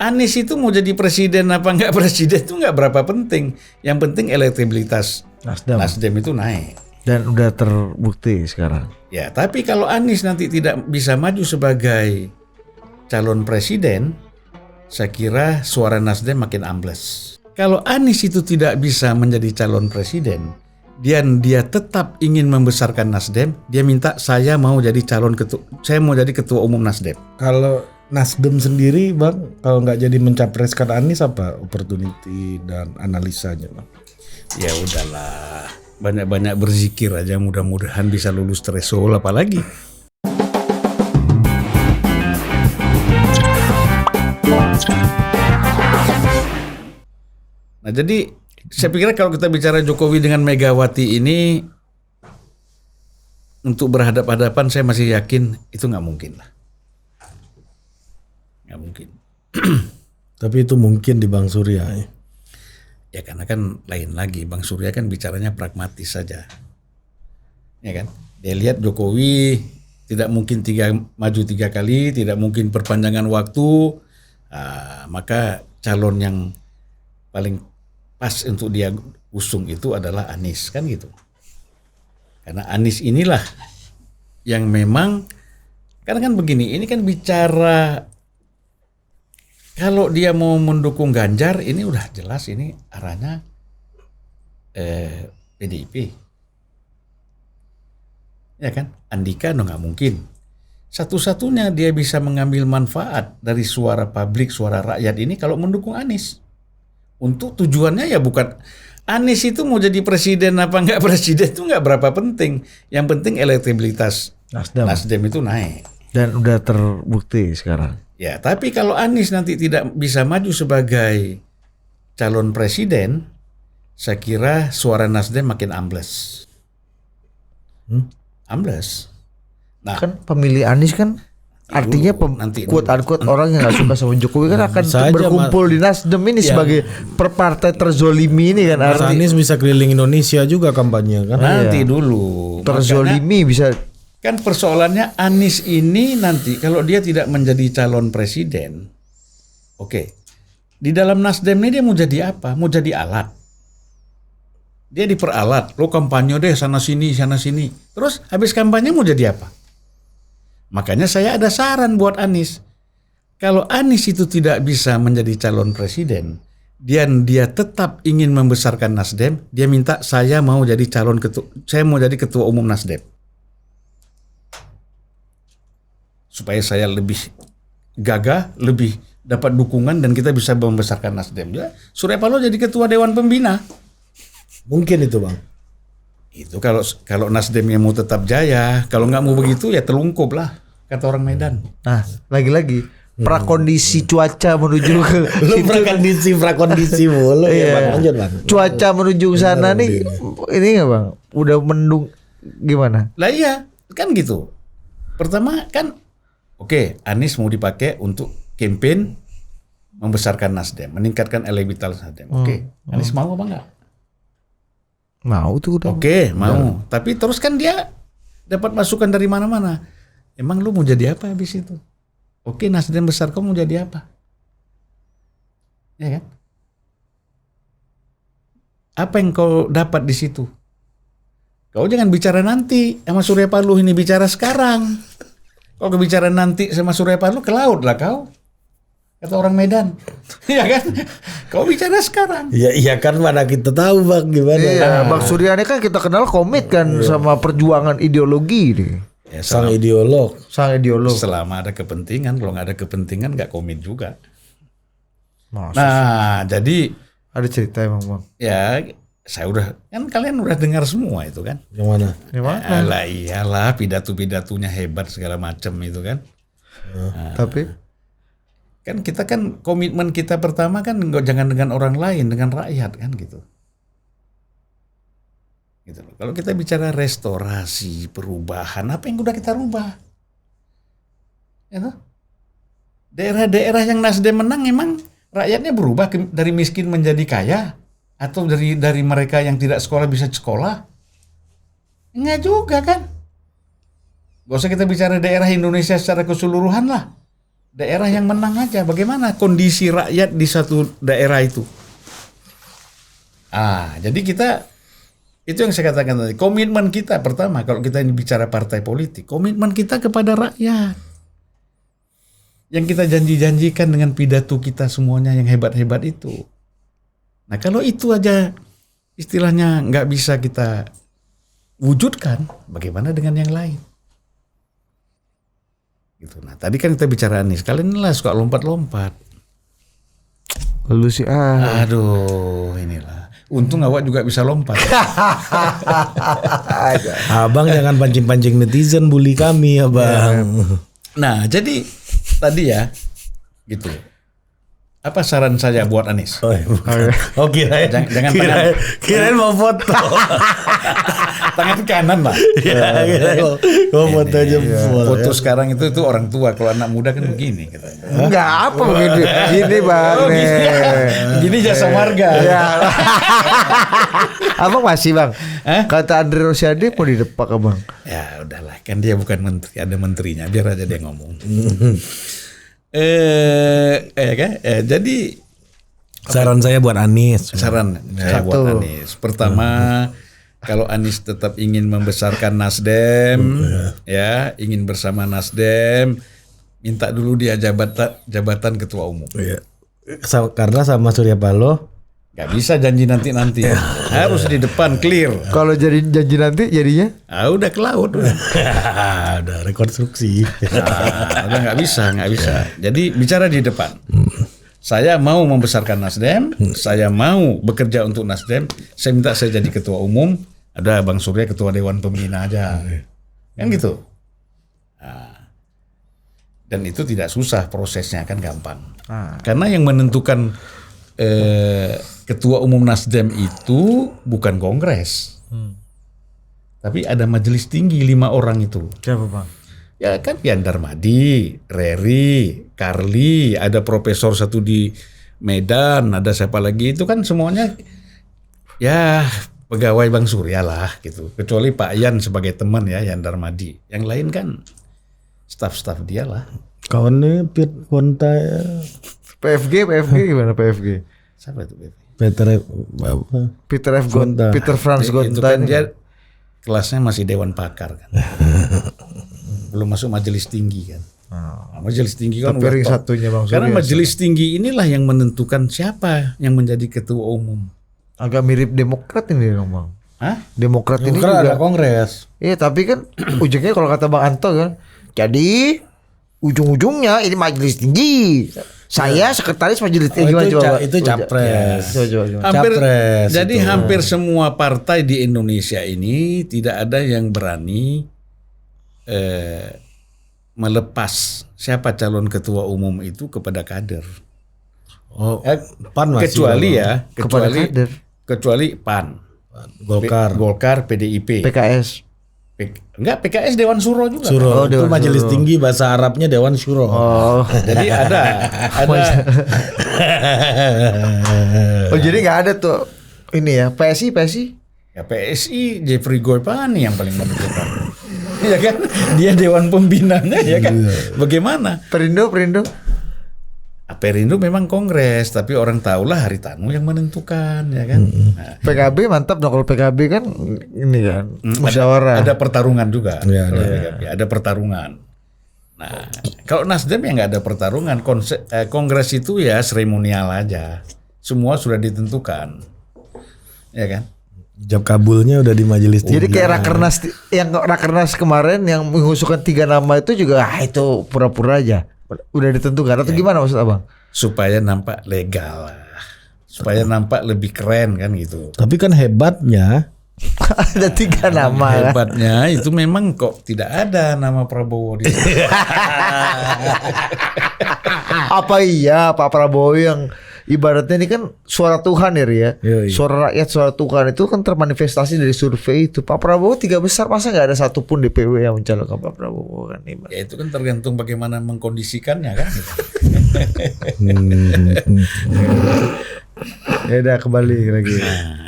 Anies itu mau jadi presiden apa nggak presiden itu nggak berapa penting. Yang penting elektabilitas Nasdem itu naik. Dan udah terbukti sekarang. Ya, tapi kalau Anies nanti tidak bisa maju sebagai calon presiden, saya kira suara Nasdem makin ambles. Kalau Anies itu tidak bisa menjadi calon presiden, dan dia tetap ingin membesarkan Nasdem, dia minta saya mau jadi ketua umum Nasdem. Kalau Nasdem sendiri Bang, kalau nggak jadi mencapreskan Anies apa opportunity dan analisanya Bang? Ya udahlah, banyak-banyak berzikir aja, mudah-mudahan bisa lulus threshold apalagi. Nah jadi saya pikir kalau kita bicara Jokowi dengan Megawati ini untuk berhadap-hadapan, saya masih yakin itu nggak mungkin lah. Nggak mungkin. Tapi itu mungkin di Bang Surya ya. Ya karena kan lain lagi, Bang Surya kan bicaranya pragmatis saja. Ya kan? Dia lihat Jokowi tidak mungkin maju 3 kali, tidak mungkin perpanjangan waktu, maka calon yang paling pas untuk dia usung itu adalah Anies, kan gitu. Karena Anies inilah yang memang, karena kan begini, ini kan bicara kalau dia mau mendukung Ganjar, ini udah jelas ini arahnya PDIP. Ya kan? Andika nggak mungkin. Satu-satunya dia bisa mengambil manfaat dari suara publik, suara rakyat ini kalau mendukung Anies. Untuk tujuannya ya bukan Anies itu mau jadi presiden apa nggak presiden itu nggak berapa penting. Yang penting elektabilitas Nasdem itu naik. Dan udah terbukti sekarang. Ya, tapi kalau Anies nanti tidak bisa maju sebagai calon presiden, saya kira suara Nasdem makin ambles. Ambles. Nah, kan pemilih Anies kan artinya quote-unquote orang yang nggak suka sama Jokowi kan akan berkumpul di Nasdem ini sebagai partai terzolimi ini kan. Mas Anies bisa keliling Indonesia juga kampanye kan. Nanti dulu. Terzolimi bisa. Kan persoalannya Anies ini nanti kalau dia tidak menjadi calon presiden, oke. Di dalam Nasdem ini dia mau jadi apa? Mau jadi alat. Dia diperalat, lo kampanye deh sana sini. Terus habis kampanye mau jadi apa? Makanya saya ada saran buat Anies. Kalau Anies itu tidak bisa menjadi calon presiden, dan dia tetap ingin membesarkan Nasdem, dia minta saya mau jadi ketua umum Nasdem. Supaya saya lebih gagah, lebih dapat dukungan dan kita bisa membesarkan Nasdem. Ya, Surya Paloh jadi ketua Dewan Pembina. Mungkin itu Bang. Itu kalau Nasdemnya mau tetap jaya, kalau nggak mau begitu ya telungkup lah, kata orang Medan. Nah, lagi-lagi prakondisi cuaca menuju ke prakondisi mulu ya Bang. Lanjut Bang. Cuaca menuju ke sana nih, ini nggak Bang? Udah mendung gimana? Lah iya, kan gitu. Pertama kan oke, Anies mau dipakai untuk campaign membesarkan Nasdem, meningkatkan elektabilitas Nasdem. Oke, Anies mau apa enggak? Mau tuh udah. Oke, mau. Tapi terus kan dia dapat masukan dari mana-mana. Emang lu mau jadi apa habis itu? Oke, Nasdem besar, kamu mau jadi apa? Ya kan? Apa yang kau dapat di situ? Kau jangan bicara nanti sama Surya Paloh, ini bicara sekarang. Kalau bicara nanti sama Surya Paloh, ke laut lah kau. Kata orang Medan. Iya kan? Kau bicara sekarang. Iya kan, mana kita tahu Bang gimana. Iya, Bang Surya ini kan kita kenal komit kan sama perjuangan ideologi nih. Ya, sang ideolog. Selama ada kepentingan, kalau nggak ada kepentingan nggak komit juga. Maksud. Nah, jadi Ada cerita emang Bang. ya kan kalian udah dengar semua itu kan. Yang mana? Alah iyalah, pidato-pidatonya hebat segala macam itu kan. Tapi kan kita kan komitmen kita pertama kan jangan dengan orang lain, dengan rakyat kan gitu. Gitu loh. Kalau kita bicara restorasi, perubahan, apa yang udah kita rubah? Ya toh? Daerah-daerah yang Nasdem menang emang rakyatnya berubah dari miskin menjadi kaya? Atau dari mereka yang tidak sekolah bisa sekolah? Enggak juga kan? Gak usah kita bicara daerah Indonesia secara keseluruhan lah. daerah yang menang aja. Bagaimana kondisi rakyat di satu daerah itu? Jadi kita, itu yang saya katakan tadi, komitmen kita pertama kalau kita ini bicara partai politik, komitmen kita kepada rakyat. Yang kita janji-janjikan dengan pidato kita semuanya yang hebat-hebat itu. Nah kalau itu aja istilahnya nggak bisa kita wujudkan, bagaimana dengan yang lain? Gitu. Nah tadi kan kita bicara Anies, kalian inilah suka lompat-lompat. Lalu sih aduh inilah. Untung awak juga bisa lompat. Abang jangan pancing-pancing netizen bully kami abang. Nah jadi tadi ya gitu. Apa saran saya buat Anies? Jangan kirain mau foto. Tangan kanan lah. Mau foto aja. Foto sekarang itu orang tua, kalau anak muda kan begini. Gitu. Enggak apa begini. Gini Bang. Gini jasa marga. Ya. Abang masih Bang. Kata Andre Rosiade mau didepak Abang. Ya udahlah, kan dia bukan menteri, ada menterinya, biar aja dia ngomong. Jadi saran saya buat Anies. Buat Anies. Pertama, kalau Anies tetap ingin membesarkan Nasdem, ya, ingin bersama Nasdem, minta dulu dia jabatan ketua umum. Iya. Karena sama Surya Paloh gak bisa janji nanti harus di depan clear. Kalau jadi janji nanti jadinya? Udah ke laut. Udah rekonstruksi. Udah nggak bisa. Jadi bicara di depan. Saya mau membesarkan Nasdem, saya mau bekerja untuk Nasdem. Saya minta saya jadi ketua umum. Ada Bang Surya ketua Dewan Pembina aja, kan gitu. Dan itu tidak susah prosesnya, kan gampang. Karena yang menentukan ketua umum Nasdem itu bukan kongres, tapi ada majelis tinggi 5 orang itu. Siapa Bang? Ya kan Yan Darmadi, Reri, Carly, ada profesor satu di Medan, ada siapa lagi, itu kan semuanya ya pegawai Bang Surya lah gitu. Kecuali Pak Yan sebagai teman ya, Yan Darmadi. Yang lain kan staf-staf dia lah. Kawannya Pit Konta. PFG gimana PFG? Siapa itu PFG? Peter F. Gonta. Peter Franz Gonta. Itu kan dia kelasnya masih dewan pakar kan. Belum masuk majelis tinggi kan. Majelis tinggi kan tapi satunya Bang Surya. Karena majelis tinggi inilah yang menentukan siapa yang menjadi ketua umum. Agak mirip Demokrat ini dong Bang. Demokrat ini juga ada kongres. Iya tapi kan ujungnya kalau kata Bang Anto kan, jadi ujung-ujungnya ini majelis tinggi. Saya sekretaris majelis tinggi. Itu capres. Capres. Jadi hampir semua partai di Indonesia ini tidak ada yang berani melepas siapa calon ketua umum itu kepada kader. PAN masih kecuali PAN, Golkar, PDIP, PKS. Enggak, PKS Dewan Syuro juga. Itu majelis tinggi, bahasa Arabnya Dewan Syuro. Jadi ada. Jadi nggak ada tuh ini ya PSI. Ya PSI Jeffrey Goipani yang paling menentukan. Ya kan, dia Dewan Pembinanya ya kan. Bagaimana? Perindo. Perindo memang kongres, tapi orang tahulah Haritanu yang menentukan, ya kan. PKB mantap dong, kalau PKB kan ini kan musyawarah. Ada pertarungan juga. Ada pertarungan. Nah, kalau Nasdem ya nggak ada pertarungan. Kongres itu ya seremonial aja. Semua sudah ditentukan, ya kan. Jab kabulnya udah di majelis tinggi. Jadi kayak rakernas kemarin yang mengusulkan 3 nama itu juga itu pura-pura aja. Udah ditentukan atau gimana maksud Abang? Supaya nampak legal lah. Supaya nampak lebih keren kan gitu. Tapi kan hebatnya ada 3 nama. Hebatnya itu memang kok tidak ada nama Prabowo di situ. Apa iya Pak Prabowo yang ibaratnya ini kan suara Tuhan ya. Suara rakyat, suara Tuhan itu kan termanifestasi dari survei itu. Pak Prabowo 3 besar, masa nggak ada satupun DPW yang mencalonkan Pak Prabowo kan? Ya itu kan tergantung bagaimana mengkondisikannya kan. Ya udah kembali lagi.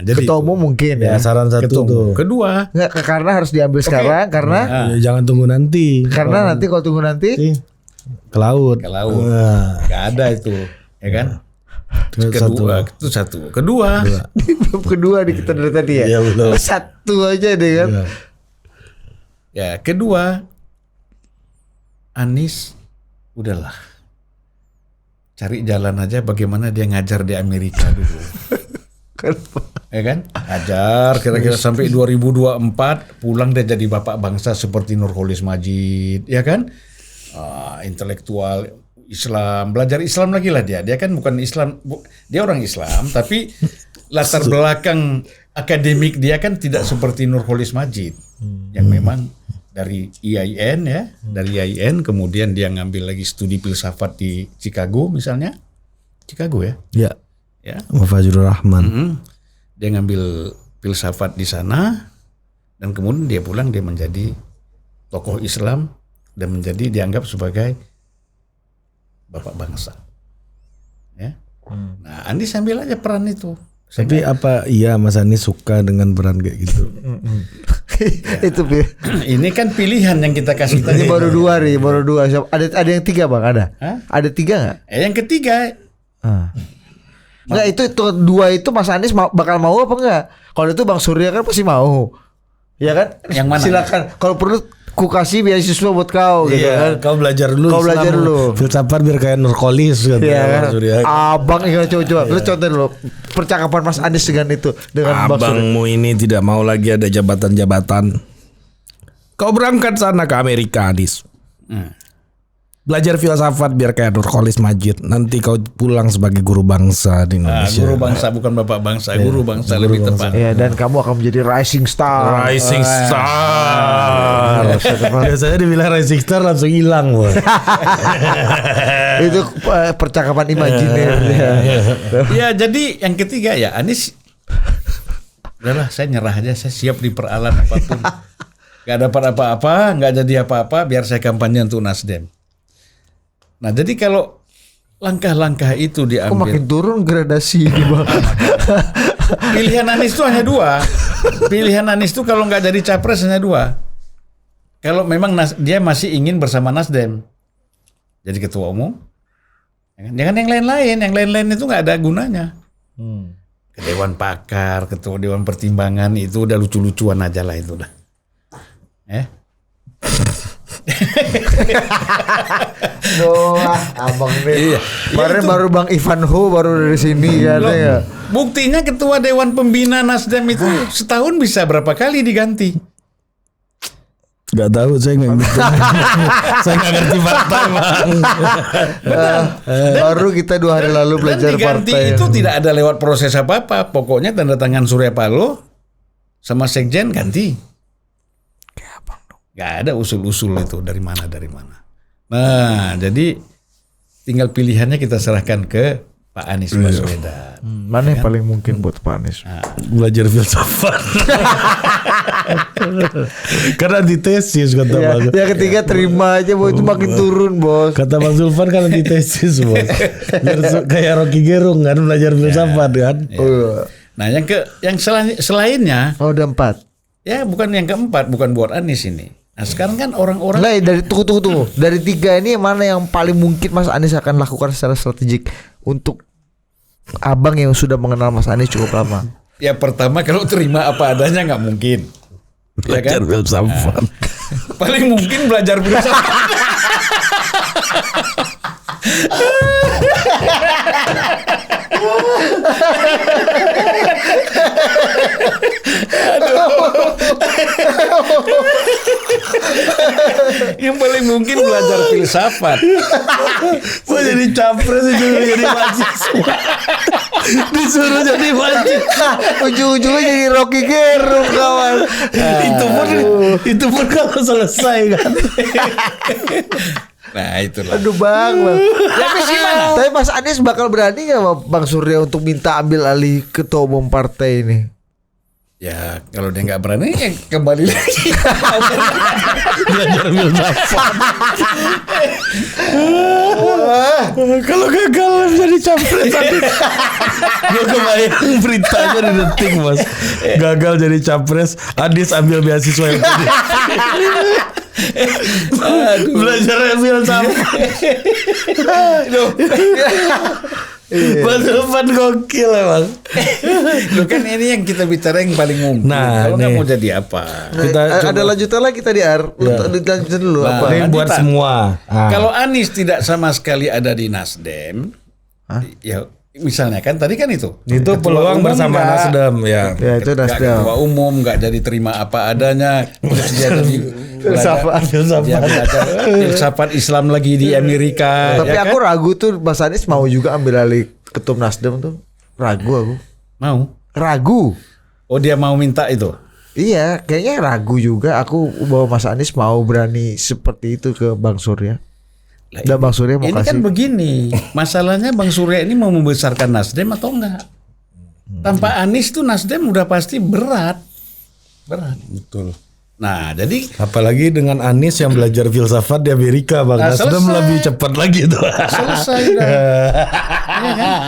Jadi ketua umum mungkin ya. Saran satu tuh. Kedua, nggak karena harus diambil sekarang karena jangan tunggu nanti. Karena nanti kalau tunggu nanti ke laut. Ke laut. Nah, Nggak ada itu, ya kan? Itu satu. Kedua, Belum kedua nih kita dari tadi ya. Iya, belum. Satu aja deh kan. Iya. ya kedua, Anies udahlah. Cari jalan aja bagaimana dia ngajar di Amerika dulu. Ya kan? Ngajar kira-kira sampai 2024 pulang dia jadi bapak bangsa seperti Nurholis Majid, ya kan? Intelektual Islam, belajar Islam lagi lah dia. Dia kan bukan Islam, dia orang Islam tapi latar belakang akademik dia kan tidak seperti Nurholis Majid yang memang dari IAIN ya, dari IAIN kemudian dia ngambil lagi studi filsafat di Chicago misalnya. Chicago ya? Ya. Ya. Fazlur Rahman. Dia ngambil filsafat di sana dan kemudian dia pulang dia menjadi tokoh Islam dan menjadi dianggap sebagai bapak bangsa. Ya. Nah, Anies ambil aja peran itu. Tapi apa iya Mas Anies suka dengan peran kayak gitu? Itu Ini kan pilihan yang kita kasih tadi. ini baru dua. Ada yang tiga bang ada? Hah? Ada tiga nggak? Yang ketiga, Enggak itu dua itu Mas Anies bakal mau apa enggak? Kalau itu Bang Surya kan pasti mau. Ya kan? Yang mana? Silakan. Kalau perlu ku kasih beasiswa buat kau gitu kan. Kau belajar dulu. Kau belajar dulu. Filsafat biar kayak Nurholis gitu. Iya kan? Surya. Abang ini coba. Lu contoh dulu percakapan Mas Anies dengan itu dengan Bang Surya. Abangmu ini tidak mau lagi ada jabatan-jabatan. Kau berangkat sana ke Amerika, Anies. Belajar filsafat biar kayak Nurholis Majid. Nanti kau pulang sebagai guru bangsa di Indonesia. guru bangsa bukan bapak bangsa, guru bangsa lebih tepat. Iya dan kamu akan menjadi rising star. Rising Star. Biasanya dibilang Rising Star langsung hilang, Bos. Itu percakapan imajiner. Ya, jadi yang ketiga ya Anies udahlah saya nyerah aja, saya siap diperalat apapun. Gak dapat apa-apa, gak jadi apa-apa, biar saya kampanye untuk Nasdem. Nah, jadi kalau langkah-langkah itu Kok diambil, makin turun gradasi ini bang? pilihan Anies itu hanya dua. Pilihan Anies itu kalau nggak jadi capres hanya dua. Kalau memang dia masih ingin bersama Nasdem, jadi ketua umum. Jangan yang lain-lain itu nggak ada gunanya. Ke Dewan Pakar, ketua Dewan Pertimbangan itu udah lucu-lucuan aja lah itu udah. Abang nih. Kemarin baru Bang Ivan Ho baru dari sini kan ya. Buktinya ketua Dewan Pembina Nasdem itu setahun bisa berapa kali diganti? Gak tahu, saya nggak ngerti. Saya nggak ngerti partai, Bang. Baru kita 2 hari lalu belajar Dan diganti partai. itu tidak ada lewat proses apa-apa. Pokoknya tanda tangan Surya Paloh sama Sekjen ganti. Gak ada usul-usul itu dari mana. Nah, jadi tinggal pilihannya kita serahkan ke Pak Anies Baswedan. Mana yang paling mungkin buat Pak Anies? Belajar filsafat. Karena antitesis kata Ya, Bang. yang ketiga terima aja bahwa itu makin turun bos. Kata Bang Zulfan kan antitesis, Bos. Biar kayak Rocky Gerung kan belajar filsafat kan. Nah, yang selainnya, Oh udah 4. ya bukan yang keempat, bukan buat Anies ini. Nah, sekarang kan orang-orang Nah dari tunggu. Dari 3 ini mana yang paling mungkin Mas Anies akan lakukan secara strategik untuk abang yang sudah mengenal Mas Anies cukup lama? ya pertama kalau terima apa adanya nggak mungkin. Ya Belajar kan? filsafat. Paling mungkin belajar filsafat. Yang paling mungkin belajar filsafat. Mau jadi capres itu jadi mahasiswa. Disuruh jadi mahasiswa. Ujung-ujungnya jadi Rocky Gerung kawan. Itu pun kalau selesai kan. Nah itulah. Aduh bang. Tapi Mas Anies bakal berani nggak Bang Surya untuk minta ambil alih ketua umum partai ini? Ya kalau dia nggak berani ya kembali lagi. Belajar filsafat. Kalau gagal jadi capres tadi. Gue kebayang beritanya di Detik, Mas. Gagal jadi capres, Anies ambil beasiswa yang tadi. Belajar filsafat. Bang Zulfan gokil emang. Lu kan ini yang kita bicara yang paling umum. Nah, kalau nggak nih. mau jadi apa? Ada lanjutan lagi tadi lanjutan dulu Nah, apa? Ini buat lanjutan. semua. Kalau Anies tidak sama sekali ada di Nasdem, ya misalnya kan tadi kan itu. Itu Ketua peluang umum bersama nggak- Nasdem ya. Ya itu nggak Nasdem. ketua umum, nggak jadi terima apa adanya. Terus dia jadi Filsafat. dia belajar filsafat Islam lagi di Amerika. Tapi ya aku kan? ragu tuh Mas Anies mau juga ambil alih ketum Nasdem tuh. Ragu aku. Mau. Ragu. Oh dia mau minta itu. Iya, kayaknya ragu juga aku bahwa Mas Anies mau berani seperti itu ke Bang Surya. Lah, Dan Bang Surya mau ini kasih. kan begini, masalahnya Bang Surya ini mau membesarkan Nasdem atau enggak? Tanpa Anies tuh Nasdem udah pasti berat. Betul. Nah, jadi Apalagi dengan Anies yang belajar filsafat di Amerika, Bang. Nah, Nasdem selesai. lebih cepat lagi tuh. selesai udah. Iya kan?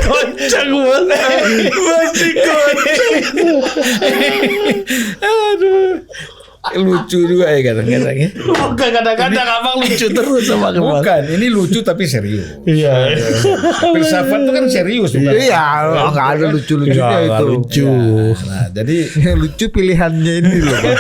Kocak banget. Masih kocak. Aduh. Lucu juga ya kadang-kadang ya. Bukan kadang-kadang abang lucu terus sama abang. Bukan, ini lucu tapi serius. Iya. Filsafat itu kan serius bukan? Iya, nggak ada lucu-lucunya Nggak itu. lucu. Nah, jadi Yang lucu pilihannya ini loh. Bang.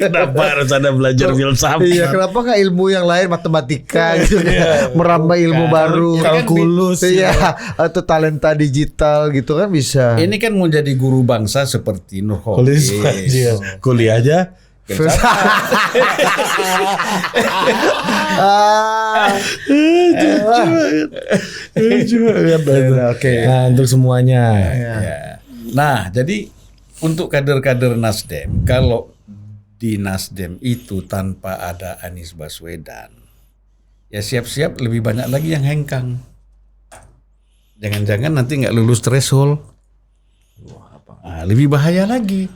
Kenapa harus ada belajar filsafat? Iya, kenapa nggak ilmu yang lain matematika gitu kan? Merambah ilmu baru, Kalkulus. Iya, atau talenta digital gitu kan bisa. ini kan mau jadi guru bangsa seperti Kulis Nurholis. aja. Kuliah aja. Ah, Lucu banget. oke. Nah, untuk semuanya. Ya. Nah, jadi untuk kader-kader Nasdem, kalau di Nasdem itu tanpa ada Anies Baswedan, ya siap-siap lebih banyak lagi yang hengkang. Jangan-jangan nanti nggak lulus threshold. Nah, lebih bahaya lagi.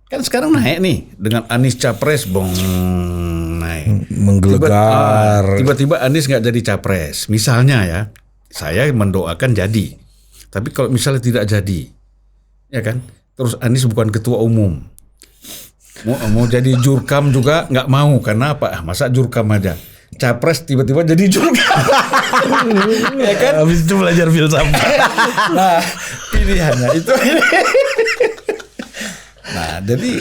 Kan sekarang naik nih dengan Anies capres, naik. Menggelegar. Tiba-tiba Anies nggak jadi capres, misalnya ya, saya mendoakan jadi. Tapi kalau misalnya tidak jadi, ya kan, terus Anies bukan ketua umum, mau jadi jurkam juga nggak mau, karena apa? Masa jurkam aja, capres tiba-tiba jadi jurkam, ya kan? Habis itu belajar filsafat. Nah, pilihannya itu. Nah, jadi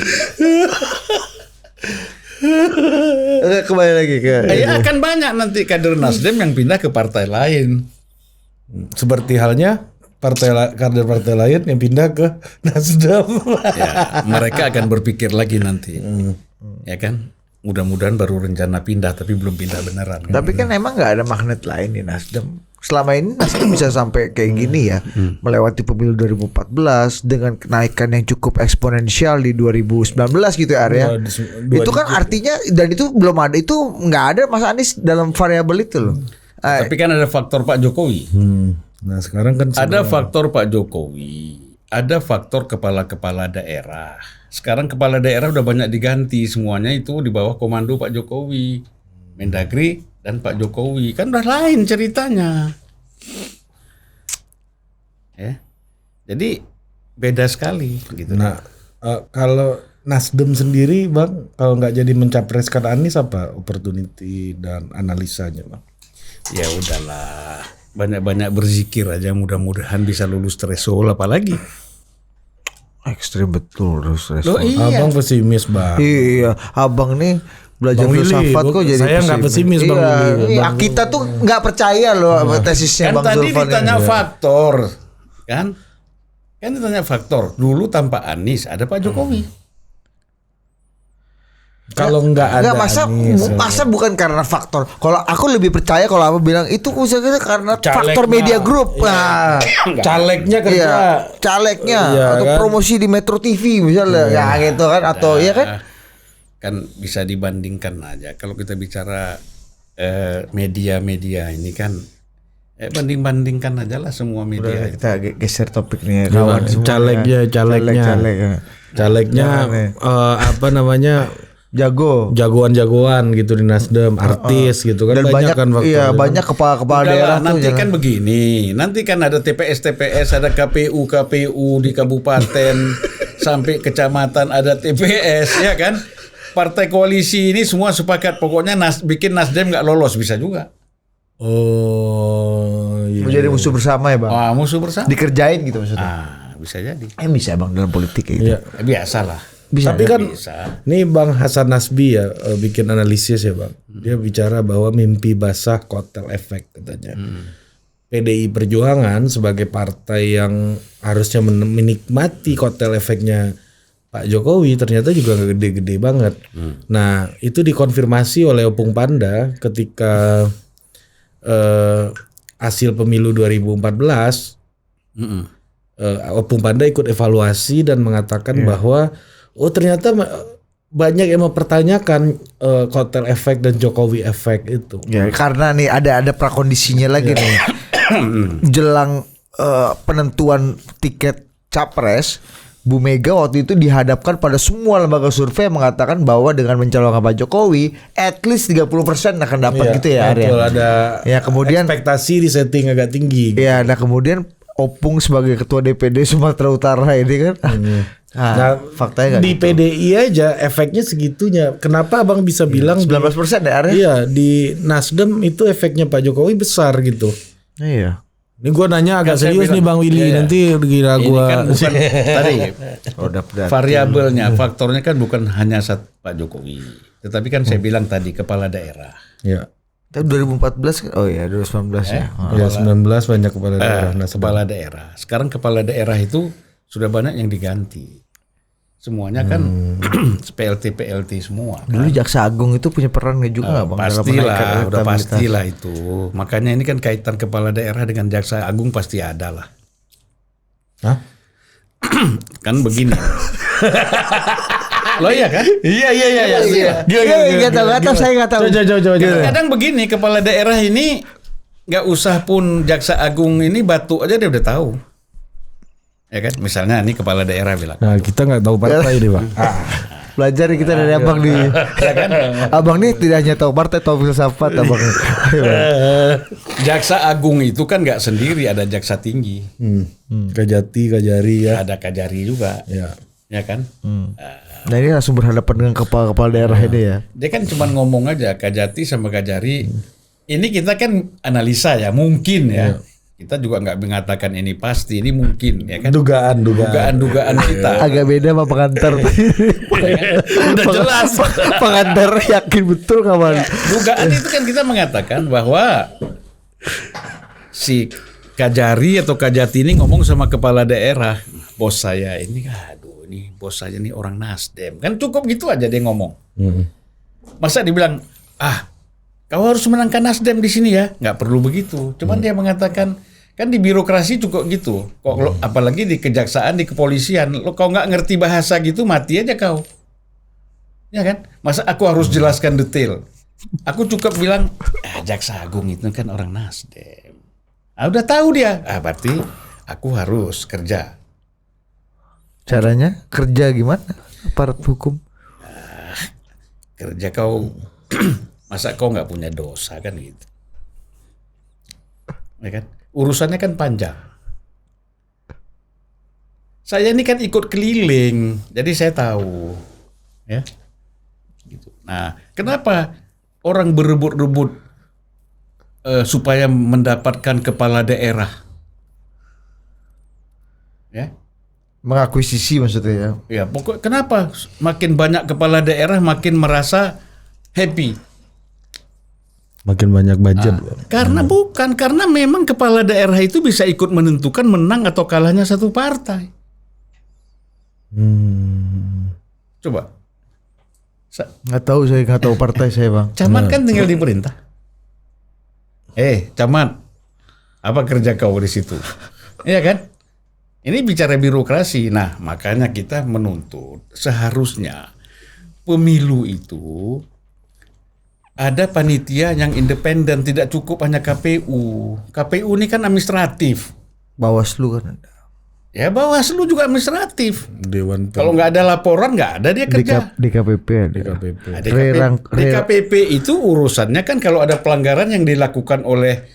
Kembali lagi ke ya akan banyak nanti kader Nasdem yang pindah ke partai lain. Seperti halnya kader partai lain yang pindah ke Nasdem. Ya, mereka akan berpikir lagi nanti, ya kan? Mudah-mudahan baru rencana pindah, tapi belum pindah beneran. Kan? Tapi kan emang nggak ada magnet lain di Nasdem. Selama ini Nasdem bisa sampai kayak gini ya, melewati pemilu 2014 dengan kenaikan yang cukup eksponensial di 2019 gitu ya Arya. Itu kan artinya, dan itu belum ada, itu nggak ada Mas Anies dalam variabel itu loh. Tapi kan ada faktor Pak Jokowi. Nah sekarang kan Ada faktor Pak Jokowi, ada faktor kepala-kepala daerah. Sekarang kepala daerah udah banyak diganti, semuanya itu di bawah komando Pak Jokowi. Mendagri dan Pak Jokowi, kan udah lain ceritanya. Ya. Jadi beda sekali gitu. Nah kalau Nasdem sendiri Bang, kalau nggak jadi mencapreskan Anies apa opportunity dan analisanya Bang? Ya udahlah, banyak-banyak berzikir aja, mudah-mudahan bisa lulus threshold, apalagi. Ekstrim betul terus. Loh, iya. Abang pesimis Bang. Iya, abang nih belajar Bang Willy, filsafat kok jadi saya nggak pesimis, Bang Iya, Willy. iya, kita tuh nggak percaya loh sama tesisnya Kan Bang tadi Zulfan ditanya ini. faktor, kan ditanya faktor. Dulu tanpa Anies ada Pak Jokowi. Kalau nggak ada Anies, masa bukan karena faktor. Kalau aku lebih percaya kalau aku bilang itu misalnya karena Calegnya. faktor media group. Nah, calegnya kerja. iya, calegnya Iya, atau kan? promosi di Metro TV misalnya, ya gitu kan, atau ya kan. Kan bisa dibandingkan aja. Kalau kita bicara media-media ini kan, banding-bandingkan aja lah semua media. Udah, kita geser topik nih ya, kawan semua. Calegnya. Caleg, ya. Calegnya apa namanya jagoan-jagoan gitu di Nasdem, artis gitu kan, Dan banyak kan faktornya. iya banyak kepala-kepala Enggak daerah lah, nanti tuh kan begini, nanti kan ada TPS, ada KPU di kabupaten sampai kecamatan ada TPS, ya kan? Partai koalisi ini semua sepakat pokoknya bikin Nasdem nggak lolos bisa juga. Oh, iya. menjadi musuh bersama ya bang. Wah, musuh bersama. Dikerjain gitu maksudnya. Bisa jadi. Bisa bang dalam politik kayak gitu. Iya. Biasalah. Bisa. Tapi kan Bisa. nih Bang Hasan Nasbi ya bikin analisis ya Bang. Dia bicara bahwa mimpi basah kotel efek katanya. PDI Perjuangan sebagai partai yang harusnya menikmati kotel efeknya Pak Jokowi ternyata juga gak gede-gede banget. Nah itu dikonfirmasi oleh Opung Panda ketika hasil pemilu 2014. Opung Panda ikut evaluasi dan mengatakan bahwa ternyata banyak yang mempertanyakan kotel efek dan Jokowi efek itu. Ya karena nih ada prakondisinya lagi nih. Jelang penentuan tiket capres, Bu Mega waktu itu dihadapkan pada semua lembaga survei yang mengatakan bahwa dengan mencalonkan Pak Jokowi at least 30% akan dapat gitu ya Arya. Betul, ada Ya kemudian ekspektasi di setting agak tinggi. Gitu. ya nah kemudian Opung sebagai ketua DPD Sumatera Utara ini kan. Nah, faktanya nggak di gitu. PDI aja efeknya segitunya. Kenapa Abang bisa bilang 19% ya Arya? Iya, di Nasdem itu efeknya Pak Jokowi besar gitu. Iya. Ini gua nanya agak saya serius nih bilang, Bang Willy, nanti kira Ini gua kan bukan tadi Udah variabelnya, faktornya kan bukan hanya Pak Jokowi, tetapi kan saya bilang tadi kepala daerah. ya. Tapi 2014 kan, oh iya 2019 ya. Ya 19 banyak kepala daerah Nasdem. Kepala daerah. Sekarang kepala daerah itu sudah banyak yang diganti. Semuanya kan PLT semua. Dulu Jaksa Agung itu punya peran juga nggak bang? dalam menaikkan Pastilah, udah elektabilitas? pastilah itu. Makanya ini kan kaitan kepala daerah dengan Jaksa Agung pasti ada lah. Hah? Kan begini. Lo iya kan? Iya. Nggak tahu, saya nggak tahu. Coba. Kadang begini kepala daerah ini nggak usah pun Jaksa Agung ini batu aja dia udah tahu. Ya kan? Misalnya ini kepala daerah bilang. Nah, kita nggak tahu partai nih, Bang. Belajar kita dari abang nih. Abang nih tidak hanya tahu partai, tahu filsafat abang. Jaksa Agung itu kan nggak sendiri, ada jaksa tinggi, Kajati, Kajari ya. ada Kajari juga, Ya. ya kan? Nah ini langsung berhadapan dengan kepala daerah ini ya. Dia kan cuma ngomong aja Kajati sama Kajari. Ini kita kan analisa ya, mungkin ya. Kita juga nggak mengatakan ini pasti, ini mungkin ya kan. Dugaan kita. Agak beda sama pengantar. Udah jelas. Pengantar yakin betul kawan. Dugaan itu kan kita mengatakan bahwa si Kajari atau Kajati ini ngomong sama kepala daerah, bos saya ini, aduh ini bos saya ini orang Nasdem. Kan cukup gitu aja dia ngomong. Masa dibilang, kau harus menangkan Nasdem di sini ya? Nggak perlu begitu. Cuman dia mengatakan, kan di birokrasi cukup gitu. Kok apalagi di kejaksaan, di kepolisian, lo kau nggak ngerti bahasa gitu mati aja kau. Ya kan? Masa aku harus jelaskan detail? Aku cukup bilang, Jaksa Agung itu kan orang Nasdem. Udah tahu dia. Berarti aku harus kerja. Caranya kerja gimana? Aparat hukum. Kerja kau, masa kau nggak punya dosa kan gitu. Ya kan? Urusannya kan panjang. Saya ini kan ikut keliling, jadi saya tahu, ya. Gitu. Nah, kenapa orang berebut-rebut supaya mendapatkan kepala daerah? Ya. Mengakuisisi maksudnya ya. Ya, pokok kenapa makin banyak kepala daerah makin merasa happy? Makin banyak budget. Karena karena memang kepala daerah itu bisa ikut menentukan menang atau kalahnya satu partai. Coba. Nggak tahu, saya nggak tahu partai saya bang. Camat kan tinggal di perintah. Camat, apa kerja kau di situ? Iya kan? Ini bicara birokrasi. Nah, makanya kita menuntut seharusnya pemilu itu ada panitia yang independen, tidak cukup hanya KPU. KPU ini kan administratif. Bawaslu kan ada. Ya Bawaslu juga administratif. Dewan Kalau nggak ada laporan nggak ada dia kerja. DKPP ada. DKPP. Nah, DKPP itu urusannya kan kalau ada pelanggaran yang dilakukan oleh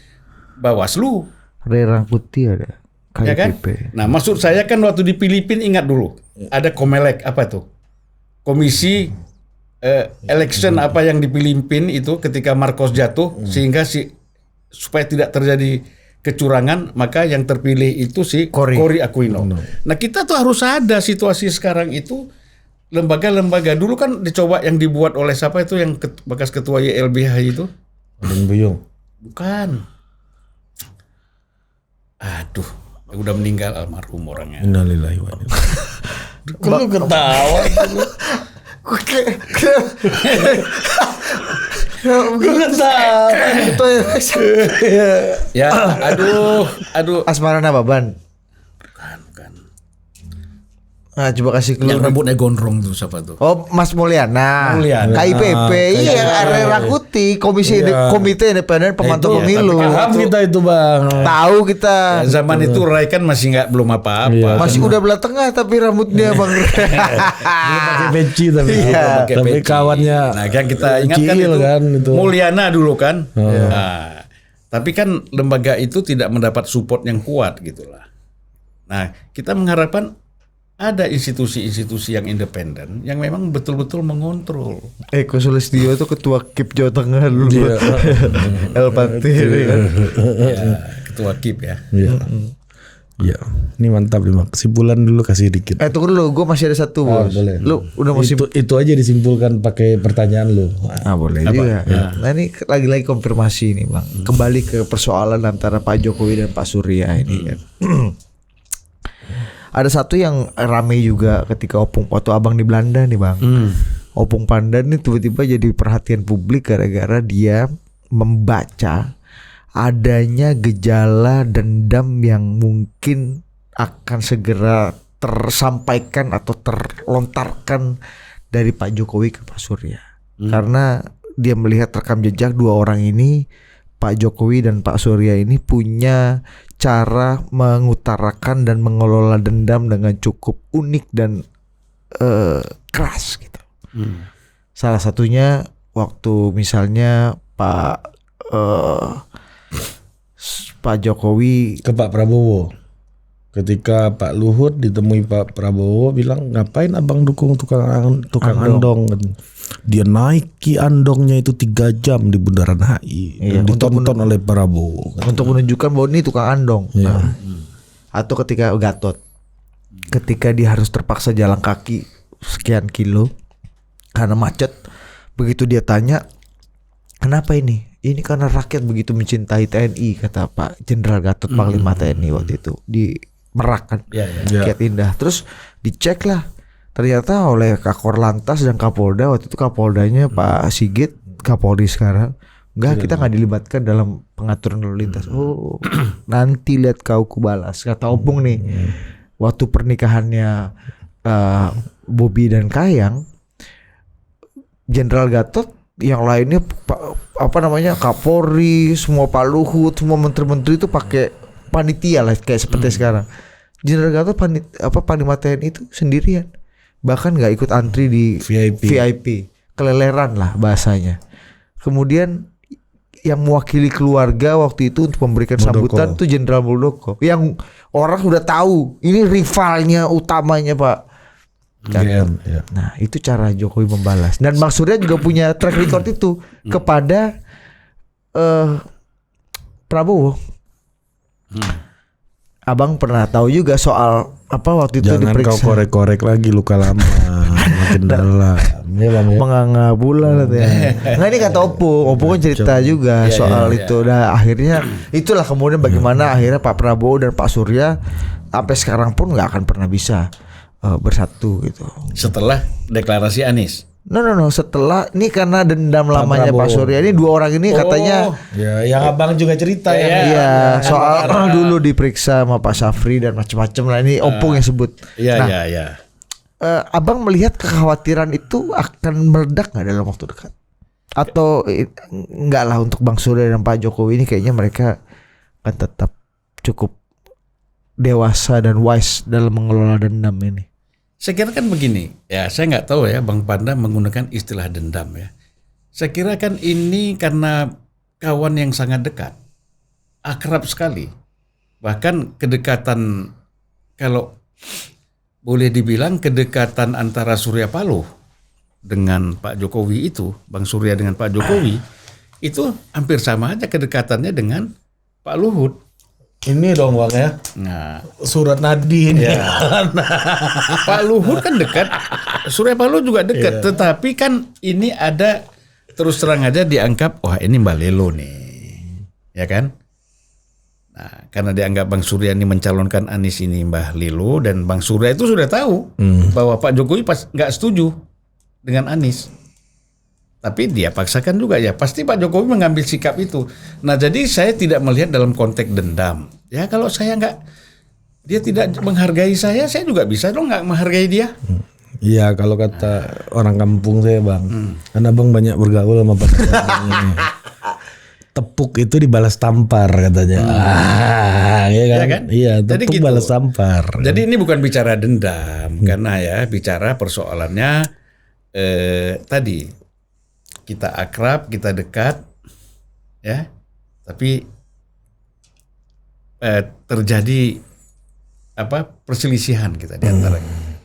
Bawaslu, Rerangkuti ada. ya kan? KIPP. Nah, maksud saya kan waktu di Filipina ingat dulu ada Comelec apa tuh? Komisi election apa yang di Filipina itu ketika Marcos jatuh sehingga supaya tidak terjadi kecurangan maka yang terpilih itu si Cory Aquino. Nah kita tuh harus ada situasi sekarang itu lembaga-lembaga dulu kan dicoba yang dibuat oleh siapa itu yang bekas ketua YLBH itu? Adun Buyung. Bukan. Aduh, udah meninggal almarhum orangnya. Innalillahi wa inna ilaihi. Kok lu ketawa? Ya, aduh. Asmara Nababan. Bukan. Nah, coba kasih Yang clue. rambutnya gondrong tuh siapa tuh? Oh, Mas Mulyana. KIPP. Iya, Rerangkuti, Komite Independen Pemantau Pemilu. Paham kita itu, Bang. Tahu kita. Ya, zaman itu Rai kan masih belum apa-apa. Masih udah belah tengah tapi rambutnya Bang. Dia pakai peci tapi. Iya. Pakai Tapi peci. kawannya Nah, yang kita ingatkan Cil itu, kan, itu. Mulyana dulu kan. Nah, tapi kan lembaga itu tidak mendapat support yang kuat gitulah. Nah, kita mengharapkan ada institusi-institusi yang independen yang memang betul-betul mengontrol. Eko Sulistyo itu ketua KIP Jawa Tengah dulu. Iya. El Patir. Ya, ketua KIP ya. Iya. Iya. Ini mantap nih, Bang. Kesimpulan dulu kasih dikit. Tunggu dulu, gue masih ada satu bos. Boleh. Lu udah mau Itu aja disimpulkan pakai pertanyaan lu. boleh juga. Nah ini lagi-lagi konfirmasi nih Bang. Kembali ke persoalan antara Pak Jokowi dan Pak Surya ini kan. Ada satu yang rame juga ketika waktu abang di Belanda nih Bang. Opung Panda nih tiba-tiba jadi perhatian publik gara-gara dia membaca adanya gejala dendam yang mungkin akan segera tersampaikan atau terlontarkan dari Pak Jokowi ke Pak Surya. Karena dia melihat rekam jejak dua orang ini, Pak Jokowi dan Pak Surya ini punya cara mengutarakan dan mengelola dendam dengan cukup unik dan keras gitu. Salah satunya waktu misalnya Pak Jokowi Ke Pak Prabowo. Ketika Pak Luhut ditemui Pak Prabowo bilang, ngapain abang dukung tukang andong? Dia naiki andongnya itu 3 jam di Bundaran HI. Iya, ditonton oleh Prabowo. untuk menunjukkan bahwa ini tukang andong. Iya. Atau ketika Gatot, ketika dia harus terpaksa jalan kaki sekian kilo karena macet, begitu dia tanya, kenapa ini? Ini karena rakyat begitu mencintai TNI, kata Pak Jenderal Gatot, Panglima TNI waktu itu di Merak kan, Rakyat Indah. Terus dicek lah, ternyata oleh Kakor Lantas dan Kapolda waktu itu, Kapoldanya Pak Sigit, Kapolri sekarang, kita nggak dilibatkan dalam pengaturan lalu lintas. Oh, nanti lihat kau kubalas, kata Opung nih. Waktu pernikahannya Bobi dan Kayang, Jenderal Gatot, yang lainnya Kapolri, semua Pak Luhut, semua menteri-menteri itu pakai panitia lah kayak seperti sekarang. Jenderal Gatot Panglima TNI itu sendirian, bahkan nggak ikut antri di VIP, keleleran lah bahasanya. Kemudian yang mewakili keluarga waktu itu untuk memberikan sambutan tuh Jenderal Muldoko, yang orang sudah tahu ini rivalnya utamanya Pak. Nah itu cara Jokowi membalas. Dan Bang Surya juga punya track record itu kepada Prabowo. Abang pernah tahu juga soal waktu itu Jangan diperiksa. kau korek-korek lagi luka lama. Makin dalam. Menganga bulan Nggak, ini kata Opung kan cerita juga soal itu. Nah akhirnya itulah kemudian bagaimana akhirnya Pak Prabowo dan Pak Surya sampai sekarang pun nggak akan pernah bisa bersatu gitu. Setelah deklarasi Anies. No, setelah ini karena dendam lamanya Pak Surya ini, dua orang ini katanya ya, yang abang juga cerita iya, soal dulu diperiksa sama Pak Syafri dan macam-macam lah, ini Opung yang sebut. Iya. Abang melihat kekhawatiran itu akan meledak nggak dalam waktu dekat? Atau enggak lah, untuk Bang Surya dan Pak Jokowi ini kayaknya mereka akan tetap cukup dewasa dan wise dalam mengelola dendam ini? Saya kira kan begini, ya saya nggak tahu ya Bang Panda menggunakan istilah dendam ya. Saya kira kan ini karena kawan yang sangat dekat, akrab sekali. Bahkan kedekatan, kalau boleh dibilang kedekatan antara Surya Paloh dengan Pak Jokowi itu, Bang Surya dengan Pak Jokowi, itu hampir sama aja kedekatannya dengan Pak Luhut. Ini dong Bang ya. Nah, Surat nadi ini. ya. Pak Luhut kan dekat, Surya Paloh juga dekat, tetapi kan ini ada terus terang aja dianggap, wah ini Mbak Lelo nih, ya kan? Nah, karena dianggap Bang Surya ini mencalonkan Anies ini Mbah Lelo, dan Bang Surya itu sudah tahu bahwa Pak Jokowi pas nggak setuju dengan Anies. Tapi dia paksakan juga ya, pasti Pak Jokowi mengambil sikap itu. Nah, jadi saya tidak melihat dalam konteks dendam. Ya kalau saya dia tidak menghargai saya juga bisa dong nggak menghargai dia. Iya, kalau kata orang kampung saya Bang, karena Bang banyak bergaul sama Pak ini. Tepuk itu dibalas tampar katanya. Iya kan? Ya kan? Iya, Jadi tepuk gitu. balas tampar. Jadi ini bukan bicara dendam, karena ya bicara persoalannya tadi kita akrab, kita dekat, ya, tapi terjadi perselisihan kita di antaranya.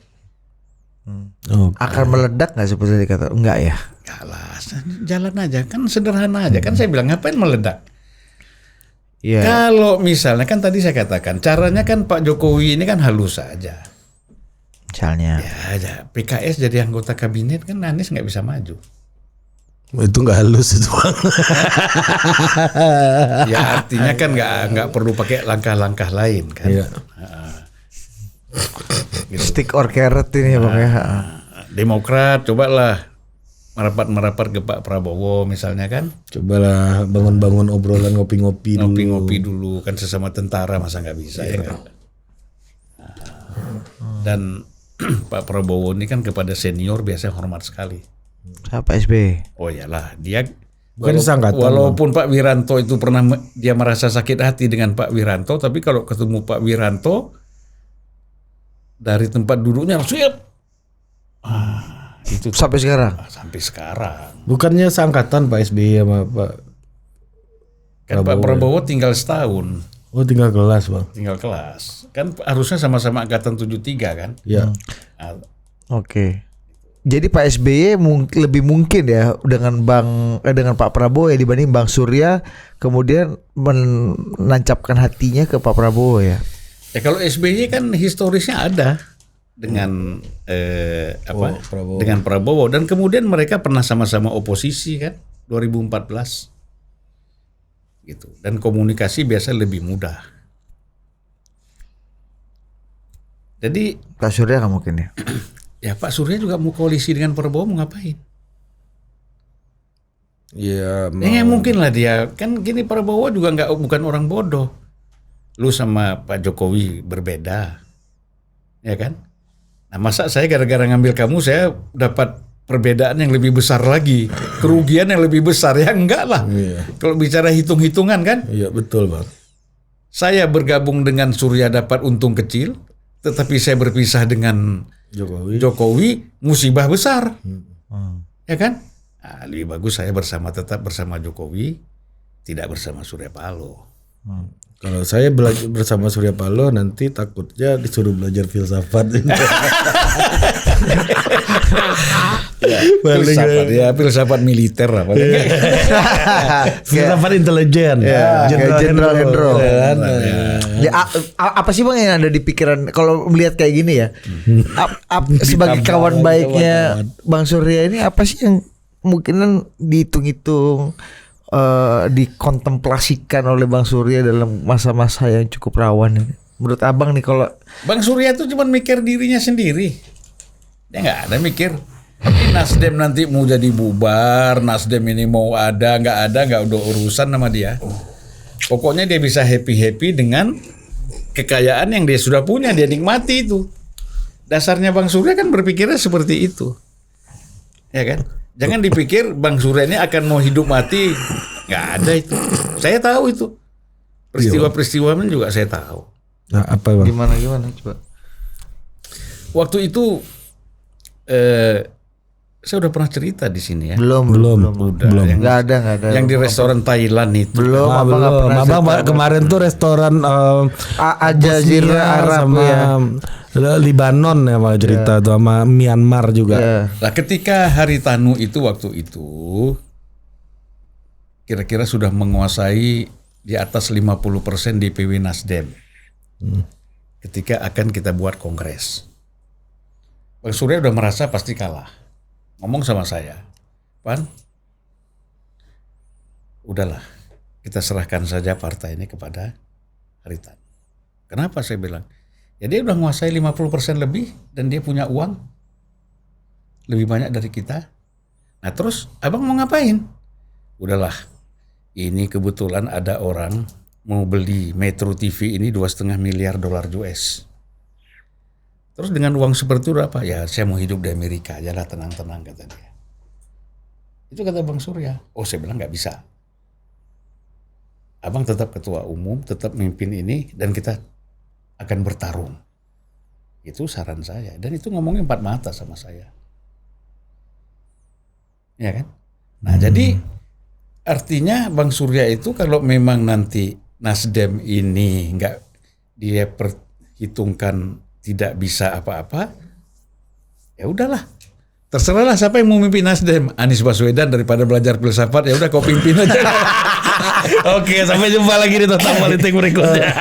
Akan meledak nggak seperti dikata? Enggak ya? Enggak lah, jalan aja, kan sederhana aja, kan saya bilang ngapain meledak? Iya. Kalau misalnya kan tadi saya katakan caranya kan Pak Jokowi ini kan halus saja. Misalnya. Ya, PKS jadi anggota kabinet kan Anies nggak bisa maju. Itu nggak halus itu Bang. Ya artinya kan nggak perlu pakai langkah-langkah lain kan. Iya. Gitu. Stick or carrot ini ya Bang ya. Demokrat cobalah merapat ke Pak Prabowo misalnya kan. Cobalah bangun-bangun obrolan ngopi-ngopi dulu. Ngopi-ngopi dulu kan sesama tentara, masa nggak bisa ya kan. Dan Pak Prabowo ini kan kepada senior biasanya hormat sekali. Siapa SBY? Oh iyalah, dia Bukan disangkatan, walaupun Pak Wiranto itu pernah dia merasa sakit hati dengan Pak Wiranto, tapi kalau ketemu Pak Wiranto dari tempat duduknya langsung itu Sampai sekarang? sampai sekarang. Bukannya seangkatan Pak SBY sama Pak Kan Pak Prabowo tinggal setahun, Oh tinggal kelas Bang. tinggal kelas. Kan harusnya sama-sama angkatan 73 kan. Iya. Nah, Oke. Jadi Pak SBY lebih mungkin ya dengan dengan Pak Prabowo ya dibanding Bang Surya kemudian menancapkan hatinya ke Pak Prabowo ya. ya kalau SBY kan historisnya ada dengan Prabowo. dengan Prabowo, dan kemudian mereka pernah sama-sama oposisi kan 2014 gitu, dan komunikasi biasa lebih mudah. Jadi Pak Surya nggak mungkin ya. ya Pak Surya juga mau koalisi dengan Prabowo, mau ngapain? Iya. Ya mungkin lah dia, kan gini, Prabowo juga bukan orang bodoh. Lu sama Pak Jokowi berbeda, ya kan? Nah masa saya gara-gara ngambil kamu saya dapat perbedaan yang lebih besar lagi, kerugian yang lebih besar? Ya enggak lah. Iya. Kalau bicara hitung-hitungan kan, Iya betul Bang. saya bergabung dengan Surya dapat untung kecil, tetapi saya berpisah dengan Jokowi musibah besar, ya kan? Nah, lebih bagus saya tetap bersama Jokowi, tidak bersama Surya Paloh. Kalau saya belajar bersama Surya Paloh nanti takutnya disuruh belajar filsafat. Filsafat militer apa? Filsafat intelijen. Jenderal. Ya, apa sih Bang yang ada di pikiran kalau melihat kayak gini ya? Sebagai kawan baiknya Bang Surya ini apa sih yang mungkin dihitung-hitung, dikontemplasikan oleh Bang Surya dalam masa-masa yang cukup rawan ini? Menurut Abang nih kalau Bang Surya itu cuma mikir dirinya sendiri. Dia nggak ada mikir ini Nasdem nanti mau jadi bubar, Nasdem ini mau ada, nggak udah urusan sama dia. Pokoknya dia bisa happy dengan kekayaan yang dia sudah punya, dia nikmati itu. Dasarnya Bang Surya kan berpikirnya seperti itu, ya kan? Jangan dipikir Bang Surya ini akan mau hidup mati, nggak ada itu. Saya tahu itu. Peristiwa-peristiwanya juga saya tahu. Nah, apa bang? Gimana coba? Waktu itu saya udah pernah cerita di sini ya. Belum. Nggak ada. Yang di restoran Thailand itu. Belum. Abang kemarin tuh restoran Al Jazeera Arab sama Libanon ya Pak cerita tuh sama Myanmar juga. Nah, ketika Haritanu itu waktu itu kira-kira sudah menguasai di atas 50% DPW Nasdem. Ketika akan kita buat kongres. Bang Surya udah merasa pasti kalah. Ngomong sama saya, Pan, udahlah kita serahkan saja partai ini kepada Haritanu. Kenapa saya bilang? Ya dia udah menguasai 50% lebih dan dia punya uang lebih banyak dari kita. Nah terus abang mau ngapain? Udahlah, ini kebetulan ada orang mau beli Metro TV ini 2,5 miliar dolar US. Terus dengan uang seperti itu apa? Ya saya mau hidup di Amerika aja lah, tenang-tenang kata dia. Itu kata Bang Surya. Oh saya bilang nggak bisa. Abang tetap ketua umum, tetap memimpin ini dan kita akan bertarung. Itu saran saya. Dan itu ngomongnya 4 mata sama saya. Ya kan? Nah jadi artinya Bang Surya itu kalau memang nanti Nasdem ini nggak dia perhitungkan tidak bisa apa-apa, ya udahlah. Terserahlah siapa yang mau mimpin Nasdem. Anies Baswedan daripada belajar filsafat, ya udah kau pimpin aja. Oke, sampai jumpa lagi di Tentang Politik berikutnya.